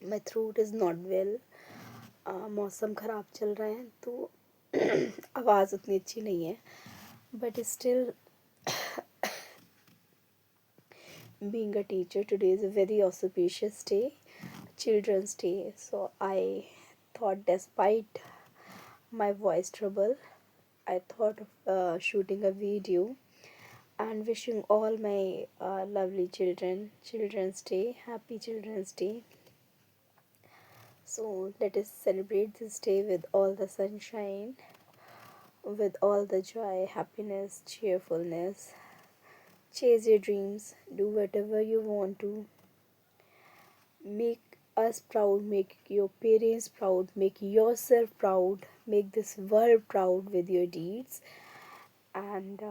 My throat is not well. मौसम ख़राब चल रहा है तो आवाज़ उतनी अच्छी नहीं है, but still being a teacher, today is a very auspicious day, Children's Day. So I thought, despite my voice trouble, I thought of shooting a video and wishing all my lovely children Children's Day, happy Children's Day. So let us celebrate this day with all the sunshine, with all the joy, happiness, cheerfulness. Chase your dreams, do whatever you want to. Make us proud, make your parents proud, make yourself proud, make this world proud with your deeds. And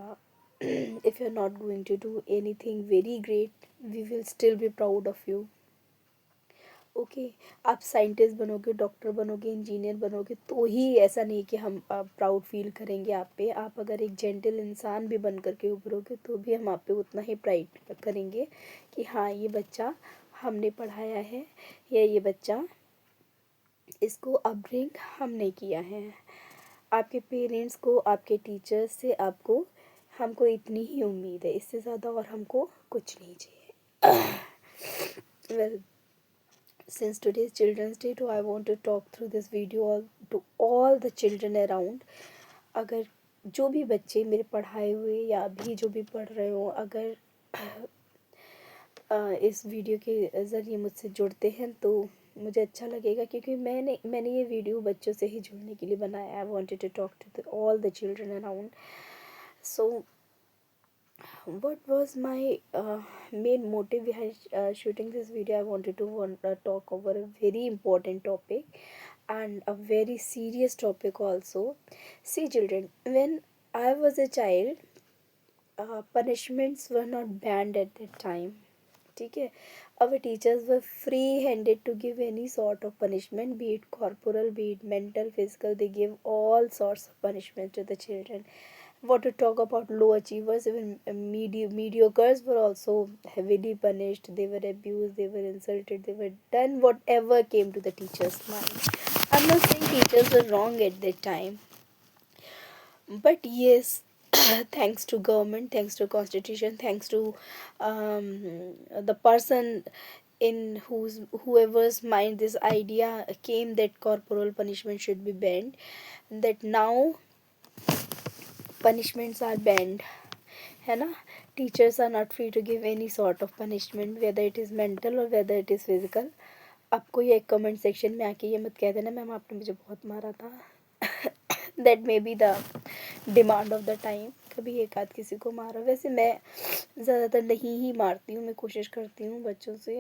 if you're not going to do anything very great, we will still be proud of you. Okay आप scientist बनोगे, doctor बनोगे, engineer बनोगे तो ही ऐसा नहीं कि हम proud feel करेंगे आप पे। आप अगर एक जेंटल इंसान भी बन करके उभरोगे तो भी हम आप पे उतना ही प्राइड करेंगे कि हाँ ये बच्चा हमने पढ़ाया है, या ये बच्चा, इसको अपब्रिंग हमने किया है। आपके पेरेंट्स को, आपके टीचर्स से आपको, हमको इतनी ही उम्मीद है, इससे ज़्यादा और हमको कुछ नहीं चाहिए। Well, since today's Children's Day, I want to talk through this video to all the children around. अगर जो भी बच्चे मेरे पढ़ाए हुए या अभी जो भी पढ़ रहे हो, अगर इस वीडियो के ज़रिए मुझसे जुड़ते हैं तो मुझे अच्छा लगेगा, क्योंकि मैंने ये वीडियो बच्चों से ही जुड़ने के लिए बनाया। I wanted to talk to all the children around. So what was my main motive behind shooting this video? I wanted to talk over a very important topic and a very serious topic also. See children, when I was a child, punishments were not banned at that time. ठीक है, our teachers were free handed to give any sort of punishment, be it corporal, be it mental, physical. They gave all sorts of punishment to the children. What to talk about low achievers, even mediocres were also heavily punished. They were abused, they were insulted, they were done whatever came to the teacher's mind. I'm not saying teachers were wrong at that time, but yes, thanks to government, thanks to constitution, thanks to the person in whoever's mind this idea came that corporal punishment should be banned, that now punishments are banned, है ना. Teachers are not free to give any sort of punishment, whether it is mental or whether it is physical. आपको ये comment section में आके ये मत कह देना मैम आपने मुझे बहुत मारा था. That may be the demand of the time. कभी एक आध किसी को मारा. वैसे मैं ज़्यादातर नहीं ही मारती हूँ. मैं कोशिश करती हूँ बच्चों से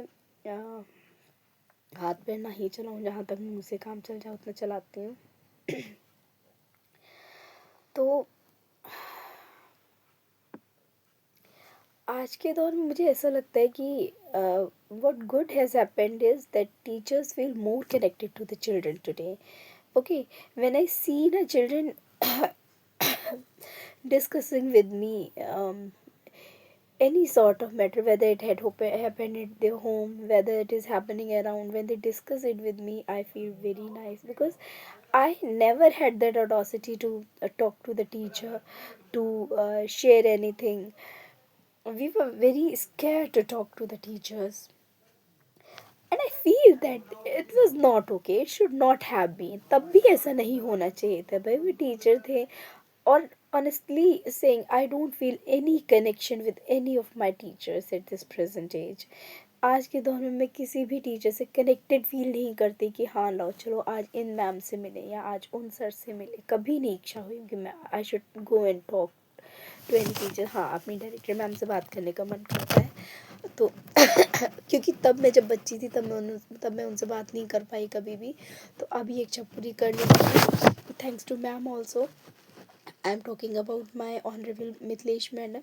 हाथ पैर ना ही चलाऊँ. जहाँ तक मुझसे काम चल जाए उतना चलाती हूँ. तो आज के दौर में मुझे ऐसा लगता है कि what good has happened is that teachers feel more connected to the children today. Okay, when I see the children discussing with me any sort of matter, whether it had happened at their home, whether it is happening around, when they discuss it with me, I feel very nice, because I never had that audacity to talk to the teacher, to share anything. We were very scared to talk to the teachers, and I feel that it was not okay. It should not have been. तब भी ऐसा नहीं होना चाहिए था. भाई वो teacher थे. और honestly saying, I don't feel any connection with any of my teachers at this present age. आज के दौर में मैं किसी भी टीचर से कनेक्टेड फील नहीं करती कि हाँ लो चलो आज इन मैम से मिले या आज उन सर से मिले. कभी नहीं इच्छा हुई कि मैं I should go and talk to any teacher. हाँ, अपनी डायरेक्टर मैम से बात करने का मन करता है तो क्योंकि तब मैं जब बच्ची थी तब मैं उनसे बात नहीं कर पाई कभी भी. तो अभी एक छपुरी करने लगी. Thanks to ma'am also. I am talking about my honourable Mithilesh madam.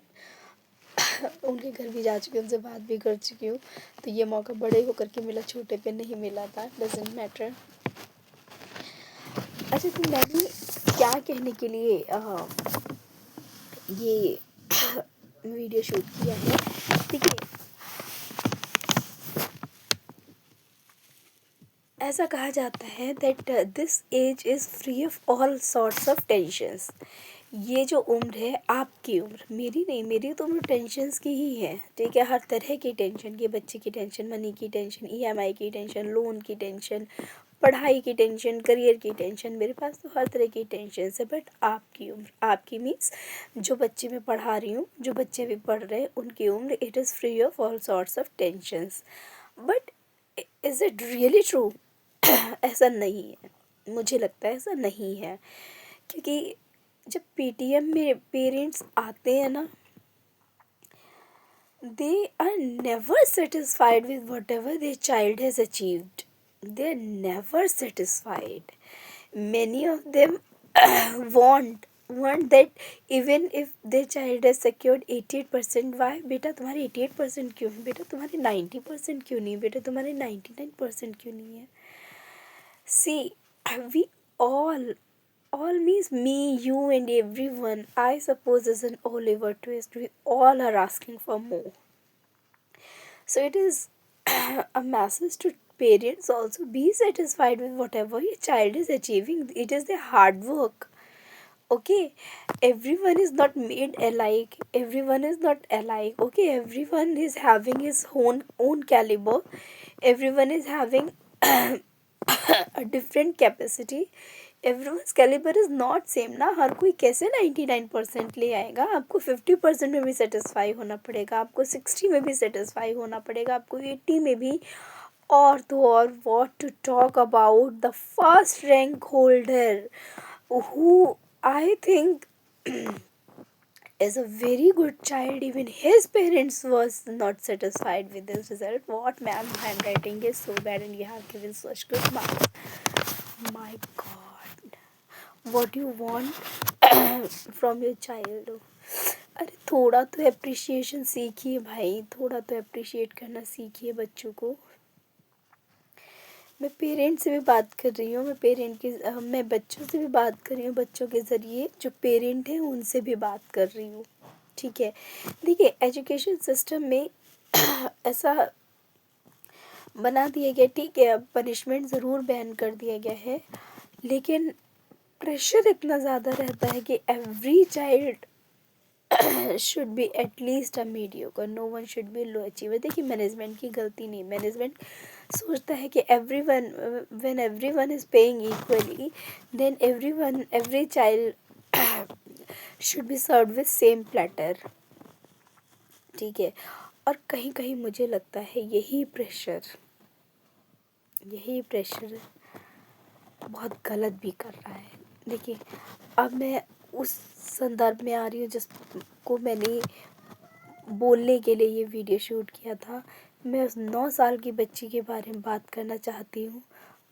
उनके घर भी जा चुकी हूँ, उनसे बात भी कर चुकी हूँ. तो ये मौका बड़े होकर के मिला, छोटे पे नहीं मिला था. Doesn't matter. अच्छा, तो मैंने क्या कहने के लिए ये वीडियो शूट किया है. देखिए, ऐसा कहा जाता है that this age is free of all sorts of tensions. ये जो उम्र है आपकी उम्र, मेरी नहीं, मेरी तो उम्र टेंशन्स की ही है, ठीक है। हर तरह की टेंशन की, बच्चे की टेंशन, मनी की टेंशन, ईएमआई की टेंशन, लोन की टेंशन, पढ़ाई की टेंशन, करियर की टेंशन, मेरे पास तो हर तरह की टेंशन है। बट आपकी उम्र, आपकी मीन्स जो बच्चे मैं पढ़ा रही हूँ, जो बच्चे भी पढ़ रहे हैं, उनकी उम्र, it is free of all sorts of tensions. But is it really true? ऐसा नहीं है, मुझे लगता है ऐसा नहीं है। क्योंकि जब पेटीएम में पेरेंट्स आते हैं ना, they are never satisfied with whatever their child has achieved. They are never satisfied. Many of them want that even if their child has secured 88%, why बेटा तुम्हारे 88% क्यों है, बेटा तुम्हारे 90% क्यों नहीं, बेटा तुम्हारे 99% क्यों नहीं है? See, we all means me, you and everyone, I suppose, is an Oliver Twist. We all are asking for more. So it is a message to parents also: be satisfied with whatever your child is achieving. It is their hard work. Okay, everyone is not made alike. Everyone is not alike. Okay, everyone is having his own caliber. Everyone is having a different capacity. Everyone's calibre is not same ना। हर कोई कैसे 99% ले आएगा? आपको 50% में भी satisfy होना पड़ेगा, आपको 60 में भी सेटिस्फाई होना पड़ेगा, आपको 80 में भी। और तो और, what to talk about the first rank holder who I think is a very good child. Even his parents was not satisfied with this result. What, ma'am, handwriting is so bad and you have given such good marks. My god, what you want from your child? अरे थोड़ा तो appreciation सीखिए भाई, थोड़ा तो appreciate करना सीखिए बच्चों को। मैं पेरेंट से भी बात कर रही हूँ, मैं बच्चों से भी बात कर रही हूँ, बच्चों के ज़रिए जो पेरेंट हैं उनसे भी बात कर रही हूँ, ठीक है। देखिए, एजुकेशन सिस्टम में ऐसा बना दिया गया, ठीक है, अब पनिशमेंट ज़रूर बैन कर दिया गया है, लेकिन प्रेशर इतना ज़्यादा रहता है कि every child should be at least a mediocre, no one should be low achiever. देखिए, मैनेजमेंट की गलती नहीं, मैनेजमेंट सोचता है कि everyone, when everyone is paying equally, then every child should be served with same platter, ठीक है। और कहीं कहीं मुझे लगता है यही प्रेशर बहुत गलत भी कर रहा है। देखिए, अब मैं उस संदर्भ में आ रही हूँ जिसको मैंने बोलने के लिए ये वीडियो शूट किया था। मैं उस 9 साल की बच्ची के बारे में बात करना चाहती हूँ,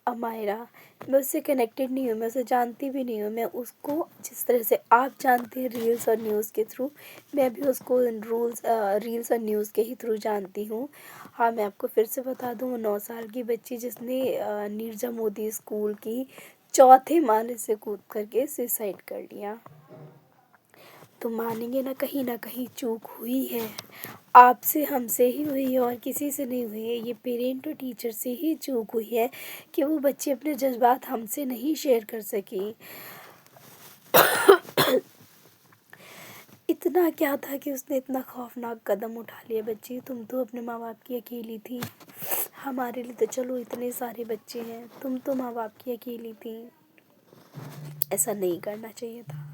अमायरा। मैं उससे कनेक्टेड नहीं हूँ, मैं उसे जानती भी नहीं हूँ। मैं उसको जिस तरह से आप जानते हैं रील्स और न्यूज़ के थ्रू, मैं भी उसको रील्स और न्यूज़ के ही थ्रू जानती हूँ। हाँ, मैं आपको फिर से बता दूँ, 9 साल की बच्ची जिसने नीरजा मोदी स्कूल की 4थे माले से कूद करके सुसाइड कर लिया। तो मानेंगे ना कहीं चूक हुई है। आपसे, हमसे ही हुई है और किसी से नहीं हुई है। ये पेरेंट और टीचर से ही चूक हुई है कि वो बच्चे अपने जज्बात हमसे नहीं शेयर कर सकी। इतना क्या था कि उसने इतना खौफनाक कदम उठा लिया। बच्ची, तुम तो अपने माँ बाप की अकेली थी, हमारे लिए तो चलो इतने सारे बच्चे हैं, तुम तो माँ बाप की अकेली थी। ऐसा नहीं करना चाहिए था।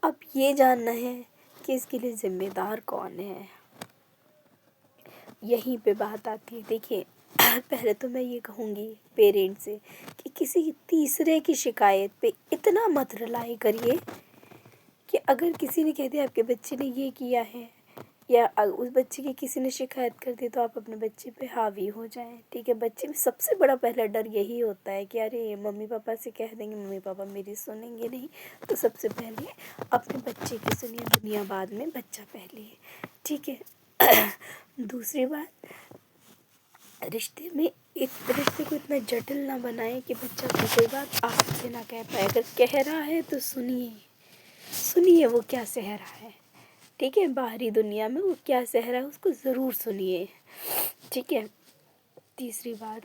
अब ये जानना है कि इसके लिए ज़िम्मेदार कौन है, यहीं पे बात आती है। देखिए, पहले तो मैं ये कहूँगी पेरेंट्स से कि किसी तीसरे की शिकायत पे इतना मत रिलाई करिए कि अगर किसी ने कह दिया आपके बच्चे ने ये किया है, या उस बच्चे की किसी ने शिकायत कर दी, तो आप अपने बच्चे पे हावी हो जाएं, ठीक है। बच्चे में सबसे बड़ा पहला डर यही होता है कि अरे मम्मी पापा से कह देंगे, मम्मी पापा मेरी सुनेंगे नहीं। तो सबसे पहले अपने बच्चे की सुनिए, दुनिया बाद में, बच्चा पहले, ठीक है। दूसरी बात, रिश्ते को इतना जटिल ना बनाएं कि बच्चा कोई बात आपसे ना कह पाए। अगर कह रहा है तो सुनिए वो क्या सह रहा है, ठीक है। बाहरी दुनिया में वो क्या सह रहा है उसको ज़रूर सुनिए, ठीक है। तीसरी बात,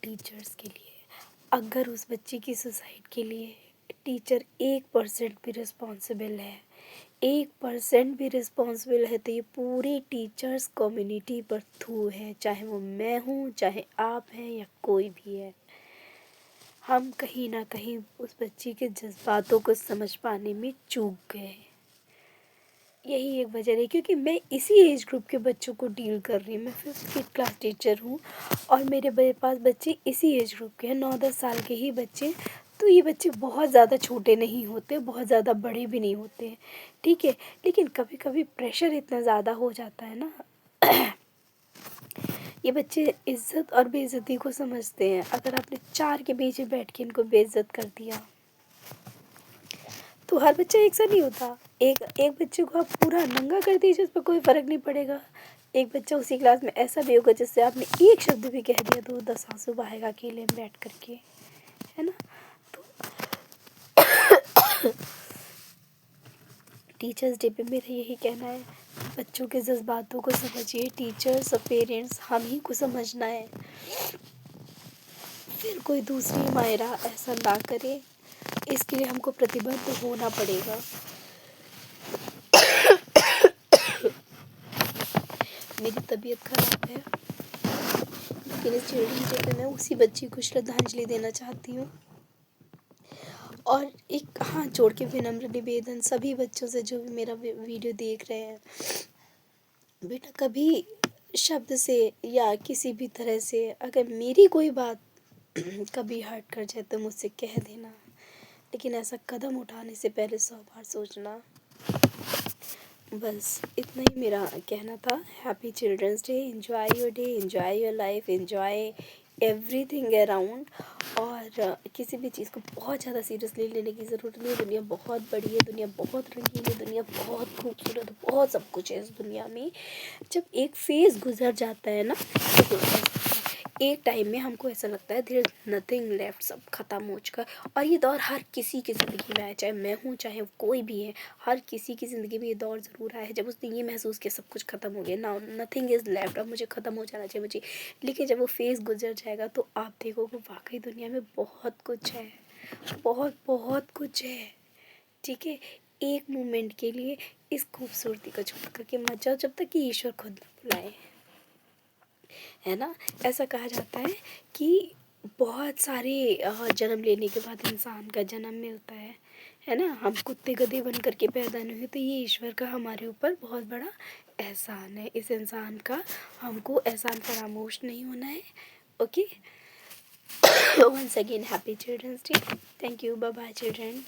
टीचर्स के लिए। अगर उस बच्चे की सुसाइड के लिए टीचर 1% भी रिस्पॉन्सिबल है, 1% भी रिस्पॉन्सिबल है, तो ये पूरी टीचर्स कम्युनिटी पर थू है, चाहे वो मैं हूँ, चाहे आप हैं, या कोई भी है। हम कहीं ना कहीं उस बच्ची के जज्बातों को समझ पाने में चूक गए। यही एक वजह है, क्योंकि मैं इसी एज ग्रुप के बच्चों को डील कर रही हूँ। मैं 5th की क्लास टीचर हूँ और मेरे पास बच्चे इसी एज ग्रुप के हैं, 9-10 साल के ही बच्चे। तो ये बच्चे बहुत ज़्यादा छोटे नहीं होते, बहुत ज़्यादा बड़े भी नहीं होते हैं, ठीक है। लेकिन कभी कभी प्रेशर इतना ज़्यादा हो जाता है ना, ये बच्चे इज्जत और बेइज्जती को समझते हैं। अगर आपने 4 के बीच में बैठ के इनको बेइज्जत कर दिया, तो हर बच्चा एक सा नहीं होता। एक एक बच्चे को आप पूरा नंगा कर दीजिए, उस पर कोई फ़र्क नहीं पड़ेगा। एक बच्चा उसी क्लास में ऐसा भी होगा जिससे आपने एक शब्द भी कह दिया तो 10 आंसू बहाएगा अकेले में बैठ करके, है ना। टीचर्स डे पे मेरा यही कहना है, बच्चों के जज्बातों को समझिए। टीचर्स और पेरेंट्स हम ही को समझना है, फिर कोई दूसरी मायरा ऐसा ना करे। इसके लिए हमको प्रतिबद्ध होना पड़ेगा। मेरी तबीयत ख़राब है, लेकिन इस चिल्ड्रन डे पे मैं उसी बच्ची को श्रद्धांजलि देना चाहती हूँ। और एक हाथ जोड़ के विनम्र निवेदन सभी बच्चों से जो भी मेरा वीडियो देख रहे हैं, बेटा कभी शब्द से या किसी भी तरह से अगर मेरी कोई बात कभी हर्ट कर जाए तो मुझसे कह देना, लेकिन ऐसा कदम उठाने से पहले 100 बार सोचना। बस इतना ही मेरा कहना था। Happy children's day. Enjoy your day, enjoy your life, enjoy everything around. और किसी भी चीज़ को बहुत ज़्यादा सीरियसली लेने की ज़रूरत नहीं है। दुनिया बहुत बड़ी है, दुनिया बहुत रंगीन है, दुनिया बहुत खूबसूरत है, बहुत सब कुछ है इस दुनिया में। जब एक फेज़ गुजर जाता है ना, तो एक टाइम में हमको ऐसा लगता है देयर इज़ नथिंग लेफ्ट, सब ख़त्म हो चुका। और ये दौर हर किसी की ज़िंदगी में आया, चाहे मैं हूँ चाहे कोई भी है, हर किसी की ज़िंदगी में ये दौर ज़रूर आया है जब उसने ये महसूस किया सब कुछ ख़त्म हो गया, नाउ नथिंग इज़ लेफ्ट, अब मुझे ख़त्म हो जाना चाहिए मुझे। लेकिन जब वो फेज़ गुजर जाएगा तो आप देखोगे वाकई दुनिया में बहुत कुछ है, बहुत बहुत कुछ है, ठीक है। एक मोमेंट के लिए इस खूबसूरती को छोड़ करके मत जाओ जब तक कि ईश्वर खुद न बुलाए, है ना। ऐसा कहा जाता है कि बहुत सारे जन्म लेने के बाद इंसान का जन्म मिलता है ना। हम कुत्ते गधे बन करके पैदा नहीं हुए, तो ये ईश्वर का हमारे ऊपर बहुत बड़ा एहसान है। इस इंसान का हमको एहसान फरामोश नहीं होना है। Okay, once again happy children's day. Thank you, bye bye children.